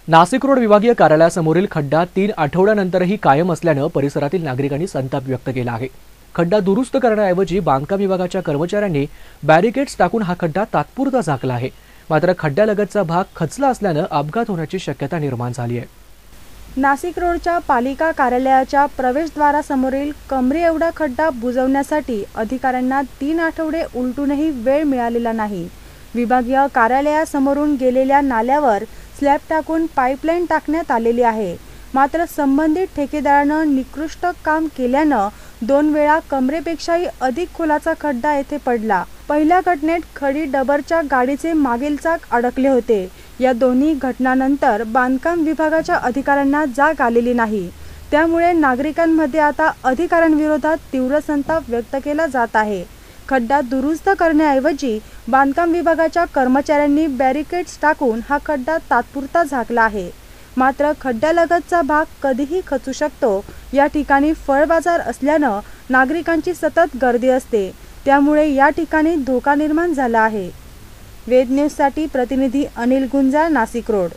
Nashik road विभागीय कार्यालयासमोरील खड्डा 3 आठवड्यानंतरही कायम असल्याने परिसरातील नागरिकांनी संताप व्यक्त केला आहे। खड्डा दुरुस्त करण्याऐवजी बांधकाम विभागाच्या कर्मचाऱ्यांनी बॅरिकेड्स टाकून हा खड्डा तात्पुरता झाकला आहे। मात्र खड्ड्यालगतचा भाग खचला असल्याने अपघात होण्याची शक्यता निर्माण झाली आहे। नाशिक रोडच्या पालिका कार्यालयाच्या प्रवेशद्वारासमोरील कमरे एवढा खड्डा बुजवण्यासाठी अधिकाऱ्यांना 3 आठवडे उलटूनही वेळ मिळालेला नाही। विभागीय कार्यालयासमोरून गेलेल्या नाल्यावर स्लॅब टाकून पाईपलाईन टाकण्यात आलेली आहे। मात्र संबंधित ठेकेदाराने निकृष्ट काम केल्याने 2 वेळा कमरेपेक्षाही अधिक खोलाचा खड्डा येथे पडला। पहिल्या घटनेत खडी डबरच्या गाडीचे मागील चाक अडकले होते। या दोन्ही घटनांनंतर बांधकाम विभागाच्या अधिकाऱ्यांना जाग आलेली नाही। त्यामुळे नागरिकांमध्ये आता अधिकाऱ्यांविरोधात तीव्र संताप व्यक्त केला जात आहे। खड्डा दुरुस्त करण्याऐवजी बांधकाम विभागाच्या कर्मचाऱ्यांनी बॅरिकेड्स टाकून हा खड्डा तात्पुरता झाकला आहे। मात्र खड्ड्यालगतचा भाग कधीही खचू शकतो। या ठिकाणी फळ बाजार असल्याने नागरिकांची सतत गर्दी असते, त्यामुळे या ठिकाणी धोका निर्माण झाला आहे। वेद न्यूजसाठी प्रतिनिधी अनिल गुंजाळ, नाशिक रोड।